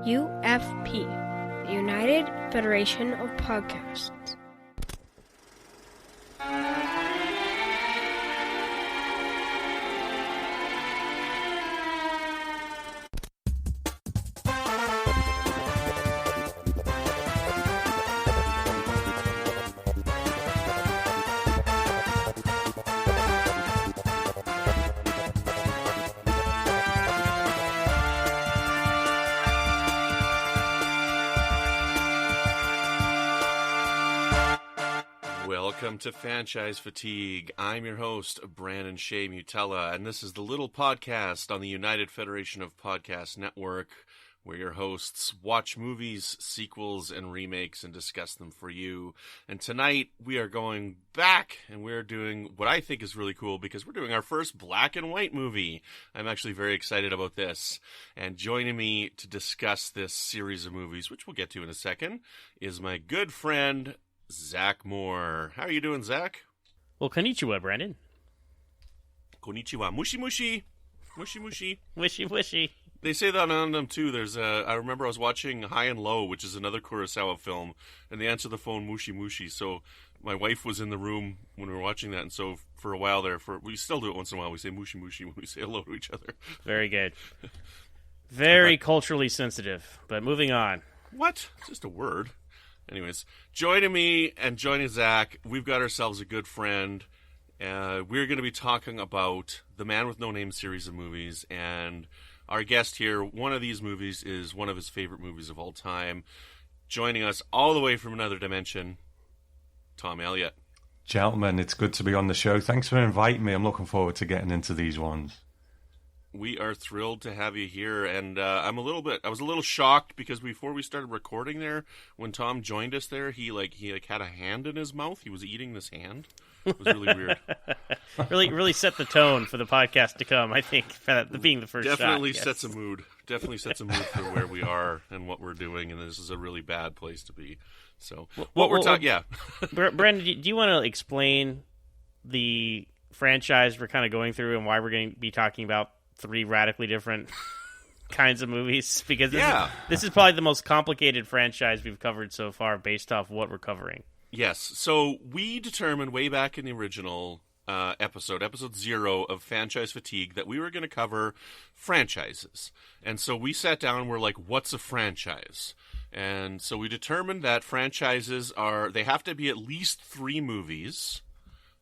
UFP, the United Federation of Podcasts. Welcome to Fanchise Fatigue. I'm your host, Brandon-Shea, and this is the little podcast on the United Federation of Podcast Network, where your hosts watch movies, sequels, and remakes and discuss them for you. And tonight, we are going back, and we're doing what I think is really cool, because we're doing our first black and white movie. I'm actually very excited about this. And joining me to discuss this series of movies, which we'll get to in a second, is my good friend, Zach Moore. How are you doing, Zach? Well, konnichiwa, Brandon. Konnichiwa. Mushi mushi. Mushi mushi. Wishy wishy. They say that on them, too. I remember I was watching High and Low, which is another Kurosawa film, and they answer the phone mushi mushi. So my wife was in the room when we were watching that, and so for a while there, we still do it once in a while. We say mushi mushi when we say hello to each other. Very good. Very culturally sensitive, but moving on. What? It's just a word. Anyways, joining me and joining Zach, we've got ourselves a good friend. We're going to be talking about the Man with No Name series of movies, and our guest here, one of these movies is one of his favorite movies of all time. Joining us all the way from another dimension, Tom Elliott. Gentlemen, it's good to be on the show. Thanks for inviting me. I'm looking forward to getting into these ones. We are thrilled to have you here, and I was a little shocked because before we started recording there, when Tom joined us there, he had a hand in his mouth. He was eating this hand. It was really weird. really set the tone for the podcast to come, I think, being the first Definitely shot. Sets a mood. Definitely sets a mood for where we are and what we're doing, and this is a really bad place to be. So, Brandon, do you want to explain the franchise we're kind of going through and why we're going to be talking about three radically different kinds of movies? Because this is probably the most complicated franchise we've covered so far based off what we're covering. Yes. So we determined way back in the original episode 0 of Fanchise Fatigue, that we were going to cover franchises. And so we sat down and we're like, what's a franchise? And so we determined that franchises they have to be at least 3 movies,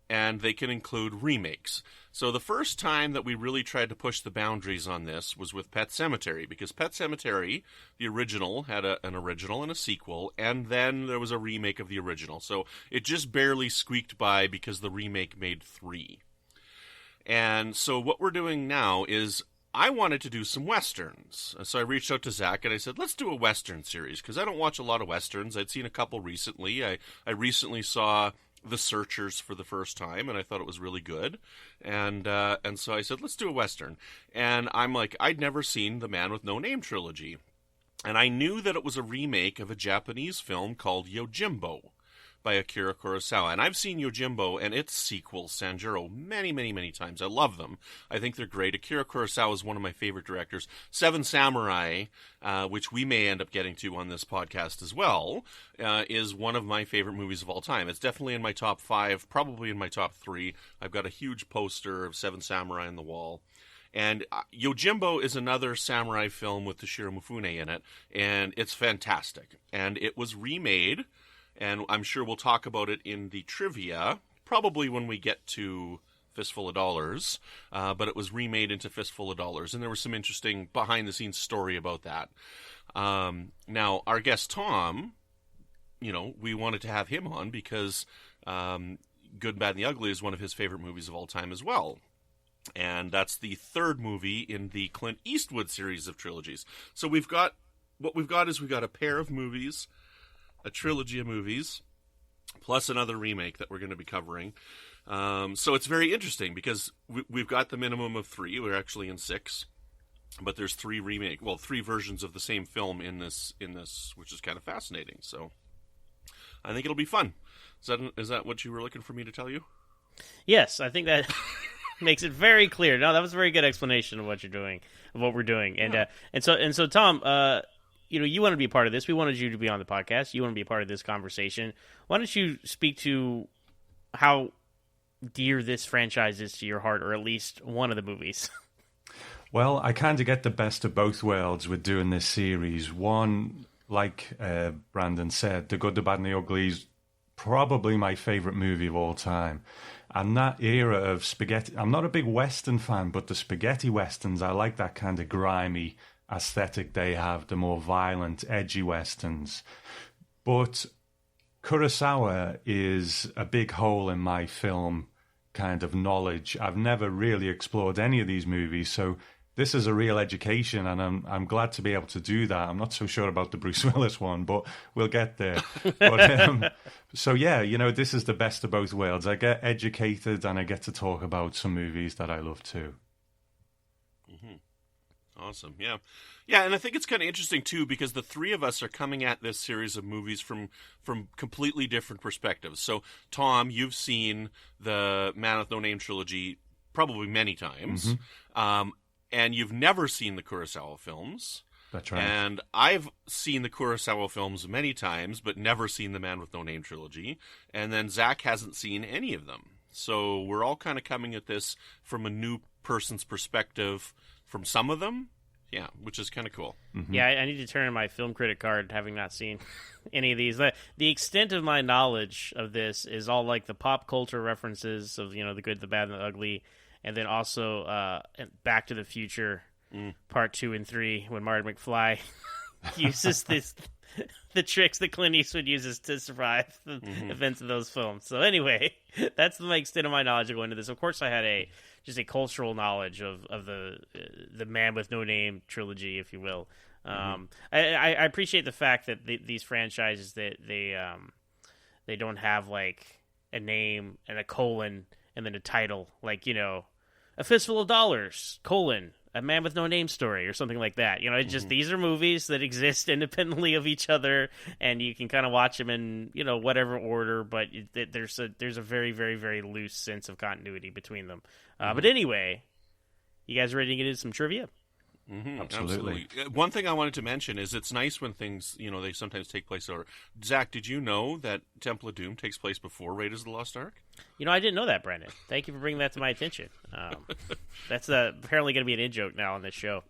and they can include remakes. So the first time that we really tried to push the boundaries on this was with Pet Sematary, because Pet Sematary, the original, had an original and a sequel, and then there was a remake of the original. So it just barely squeaked by because the remake made 3. And so what we're doing now is I wanted to do some Westerns. So I reached out to Zach and I said, let's do a Western series, because I don't watch a lot of Westerns. I'd seen a couple recently. I recently saw The Searchers for the first time, and I thought it was really good. And so I said, let's do a Western. And I'm like, I'd never seen the Man with No Name trilogy. And I knew that it was a remake of a Japanese film called Yojimbo by Akira Kurosawa. And I've seen Yojimbo and its sequel, Sanjuro, many, many, many times. I love them. I think they're great. Akira Kurosawa is one of my favorite directors. Seven Samurai, which we may end up getting to on this podcast as well, is one of my favorite movies of all time. It's definitely in my top 5, probably in my top 3. I've got a huge poster of Seven Samurai on the wall. And Yojimbo is another samurai film with Toshiro Mifune in it, and it's fantastic. And it was remade, and I'm sure we'll talk about it in the trivia, probably when we get to Fistful of Dollars, but it was remade into Fistful of Dollars, and there was some interesting behind-the-scenes story about that. Now, our guest Tom, we wanted to have him on because Good, Bad, and the Ugly is one of his favorite movies of all time as well. And that's the third movie in the Clint Eastwood series of trilogies. So we've got a pair of movies, a trilogy of movies, plus another remake that we're going to be covering. So it's very interesting because we've got the minimum of 3. We're actually in 6, but there's 3 versions of the same film in this, which is kind of fascinating. So I think it'll be fun. Is that what you were looking for me to tell you? Yes, I think that makes it very clear. No, that was a very good explanation of what you're doing, of what we're doing, and so Tom, you want to be a part of this. We wanted you to be on the podcast. You want to be a part of this conversation. Why don't you speak to how dear this franchise is to your heart, or at least one of the movies? Well, I kind of get the best of both worlds with doing this series. One, like Brandon said, The Good, the Bad, and the Ugly is probably my favorite movie of all time. And that era of spaghetti, I'm not a big Western fan, but the spaghetti Westerns, I like that kind of grimy aesthetic they have, the more violent, edgy Westerns. But Kurosawa is a big hole in my film kind of knowledge. I've never really explored any of these movies, so this is a real education, and I'm glad to be able to do that. I'm not so sure about the Bruce Willis one, but we'll get there. But, so yeah, this is the best of both worlds. I get educated, and I get to talk about some movies that I love too. Mm-hmm. Awesome, yeah. Yeah, and I think it's kind of interesting, too, because the three of us are coming at this series of movies from completely different perspectives. So, Tom, you've seen the Man with No Name trilogy probably many times, and you've never seen the Kurosawa films. That's right. And I've seen the Kurosawa films many times, but never seen the Man with No Name trilogy. And then Zach hasn't seen any of them. So we're all kind of coming at this from a new person's perspective from some of them. Yeah, which is kind of cool. Mm-hmm. Yeah, I need to turn in my film critic card, having not seen any of these. The extent of my knowledge of this is all like the pop culture references of, the good, the bad, and the ugly, and then also Back to the Future, Part 2 and 3, when Marty McFly uses the tricks that Clint Eastwood uses to survive the events of those films. So anyway, that's the extent of my knowledge of going into this. Of course, I had just a cultural knowledge of the Man with No Name trilogy, if you will. I appreciate the fact that these franchises, that they don't have like a name and a colon and then a title, like A Fistful of Dollars, A Man with No Name story, or something like that. It's just these are movies that exist independently of each other, and you can kind of watch them in whatever order. But there's a very, very, very loose sense of continuity between them. But anyway, you guys ready to get into some trivia? Absolutely. One thing I wanted to mention is it's nice when things, they sometimes take place over. Zach, did you know that Temple of Doom takes place before Raiders of the Lost Ark? I didn't know that, Brandon. Thank you for bringing that to my attention. That's apparently going to be an in-joke now on this show.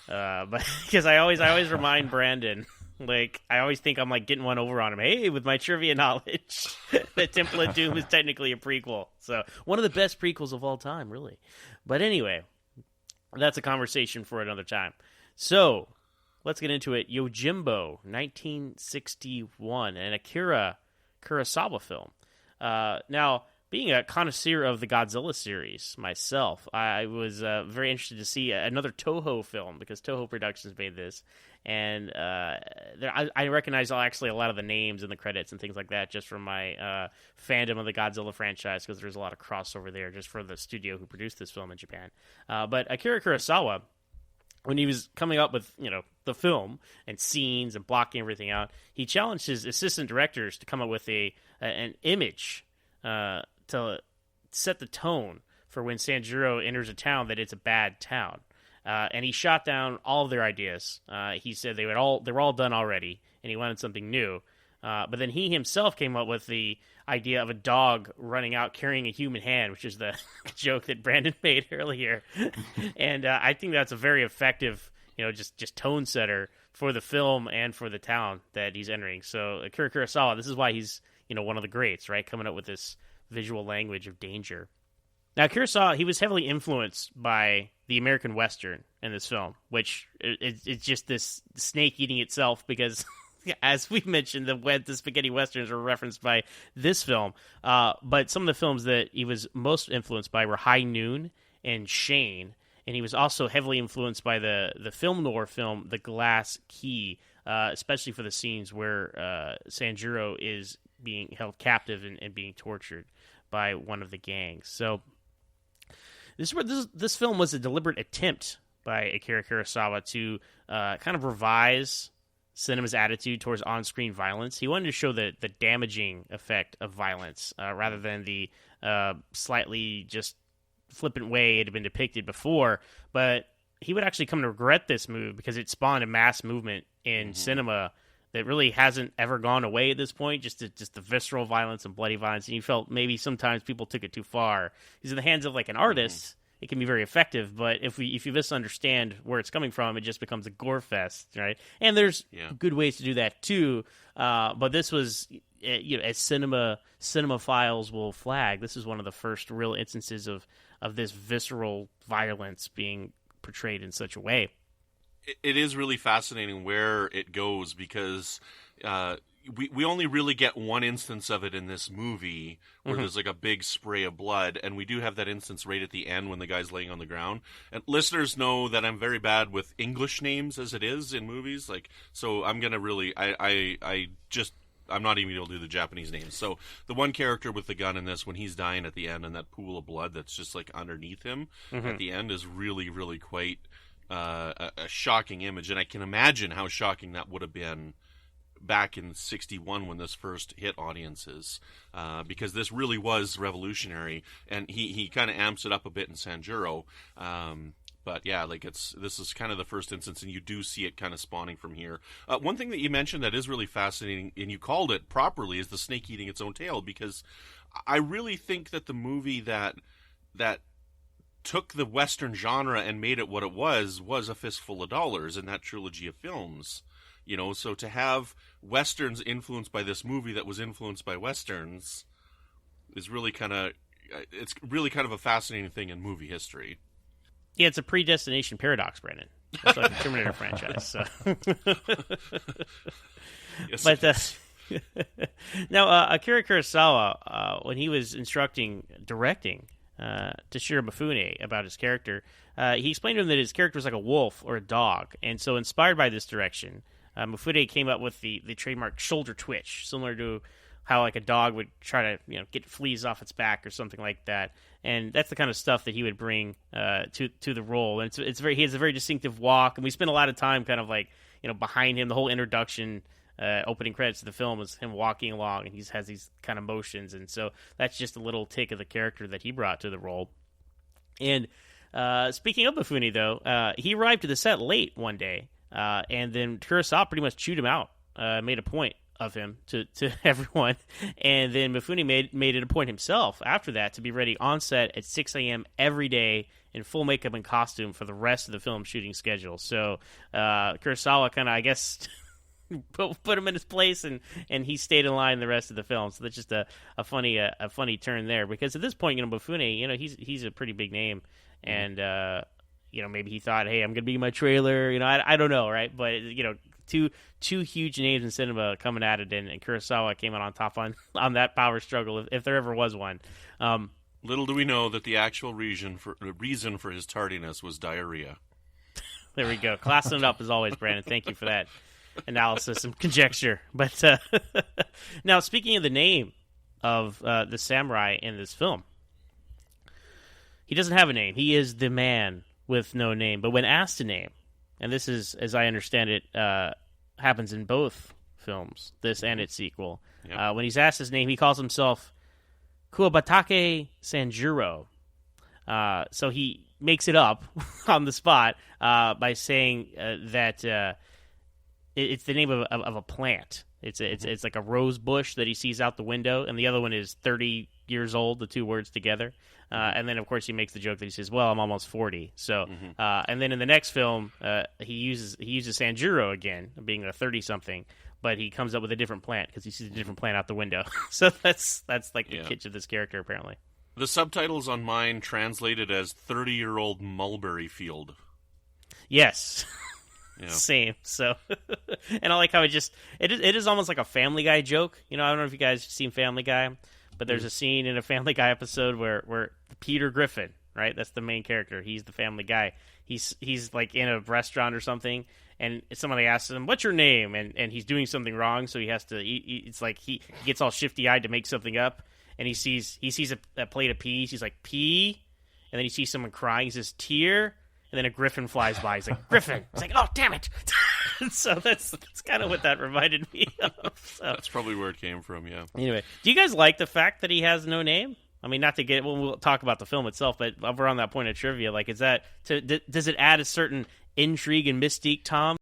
But because I always remind Brandon, like, I always think I'm like getting one over on him. Hey, with my trivia knowledge, that Temple of Doom is technically a prequel. So one of the best prequels of all time, really. But anyway, that's a conversation for another time. So, let's get into it. Yojimbo, 1961, an Akira Kurosawa film. Now, being a connoisseur of the Godzilla series myself, I was very interested to see another Toho film, because Toho Productions made this. And I recognize actually a lot of the names in the credits and things like that just from my fandom of the Godzilla franchise, because there's a lot of crossover there just for the studio who produced this film in Japan. But Akira Kurosawa, when he was coming up with the film and scenes and blocking everything out, he challenged his assistant directors to come up with an image to set the tone for when Sanjuro enters a town that it's a bad town. And he shot down all of their ideas. He said they were all done already, and he wanted something new. But then he himself came up with the idea of a dog running out carrying a human hand, which is the joke that Brandon made earlier. And I think that's a very effective, just tone setter for the film and for the town that he's entering. So Akira Kurosawa, this is why he's one of the greats, right? Coming up with this visual language of danger. Now, Kurosawa, he was heavily influenced by the American Western in this film, which it's just this snake eating itself because, as we mentioned, the spaghetti Westerns are referenced by this film. But some of the films that he was most influenced by were High Noon and Shane, and he was also heavily influenced by the film noir film The Glass Key, especially for the scenes where Sanjuro is being held captive and being tortured by one of the gangs. So this film was a deliberate attempt by Akira Kurosawa to kind of revise cinema's attitude towards on-screen violence. He wanted to show the damaging effect of violence rather than the slightly just flippant way it had been depicted before. But he would actually come to regret this move because it spawned a mass movement in cinema that really hasn't ever gone away at this point. Just the visceral violence and bloody violence, and you felt maybe sometimes people took it too far. Because in the hands of like an artist, it can be very effective, but if you misunderstand where it's coming from, it just becomes a gore fest, right? And there's good ways to do that too. But this was, as cinemaphiles will flag, this is one of the first real instances of this visceral violence being portrayed in such a way. It is really fascinating where it goes because we only really get one instance of it in this movie where there's like a big spray of blood, and we do have that instance right at the end when the guy's laying on the ground. And listeners know that I'm very bad with English names as it is in movies, so I'm gonna really I'm not even able to do the Japanese names. So the one character with the gun in this, when he's dying at the end and that pool of blood that's just like underneath him at the end is really, really quite a shocking image. And I can imagine how shocking that would have been back in '61 when this first hit audiences, because this really was revolutionary, and he kind of amps it up a bit in Sanjuro. But yeah, this is kind of the first instance, and you do see it kind of spawning from here. One thing that you mentioned that is really fascinating, and you called it properly, is the snake eating its own tail, because I really think that the movie that took the Western genre and made it what it was A Fistful of Dollars in that trilogy of films. So to have Westerns influenced by this movie that was influenced by Westerns is really kind of a fascinating thing in movie history. Yeah, it's a predestination paradox, Brandon. It's like the Terminator franchise. So. Yes, but now, Akira Kurosawa, when he was directing Toshiro Mifune about his character, he explained to him that his character was like a wolf or a dog. And so inspired by this direction, Mifune came up with the trademark shoulder twitch, similar to how like a dog would try to get fleas off its back or something like that. And that's the kind of stuff that he would bring to the role. And he has a very distinctive walk, and we spent a lot of time kind of like behind him. The whole introduction, opening credits of the film is him walking along, and he has these kind of motions, and so that's just a little take of the character that he brought to the role. And speaking of Mifune, though, he arrived to the set late one day, and then Kurosawa pretty much chewed him out, made a point of him to everyone, and then Mifune made it a point himself after that to be ready on set at 6 a.m. every day in full makeup and costume for the rest of the film shooting schedule. So Kurosawa kind of, I guess, put him in his place, and he stayed in line the rest of the film. So that's just a funny turn there, because at this point, Mifune, he's a pretty big name, and maybe he thought, hey, I'm gonna be in my trailer, I don't know, right? But two huge names in cinema coming at it, and Kurosawa came out on top on that power struggle, if there ever was one. Little do we know that the actual reason for his tardiness was diarrhea. There we go. Classing it up as always, Brandon. Thank you for that analysis and conjecture. But now, speaking of the name of the samurai in this film, he doesn't have a name. He is the man with no name. But when asked a name, and this is, as I understand it, happens in both films, this and its sequel, when he's asked his name, he calls himself Kuwabatake Sanjuro. So he makes it up on the spot by saying that it's the name of a plant. It's like a rose bush that he sees out the window, and the other one is 30 years old, the two words together. And then, of course, he makes the joke that he says, well, I'm almost 40. So, and then in the next film, he uses Sanjuro again, being a 30-something, but he comes up with a different plant because he sees a different plant out the window. So that's like the kitsch of this character, apparently. The subtitles on mine translated as 30-year-old mulberry field. Yes. Yeah. Same. So, and I like how it is almost like a Family Guy joke. I don't know if you guys have seen Family Guy, but there's a scene in a Family Guy episode where Peter Griffin, right? That's the main character. He's the Family Guy. He's like in a restaurant or something, and somebody asks him, "What's your name?" And he's doing something wrong, so he has to. It's like he gets all shifty-eyed to make something up, and he sees a plate of peas. He's like, "Pea," and then he sees someone crying. He says, "Tear." And then a griffin flies by. He's like, "Griffin." It's like, "Oh, damn it." So that's kind of what that reminded me of. So. That's probably where it came from, yeah. Anyway, do you guys like the fact that he has no name? I mean, not to get, we'll talk about the film itself, but we're on that point of trivia. Like, does it add a certain intrigue and mystique, Tom,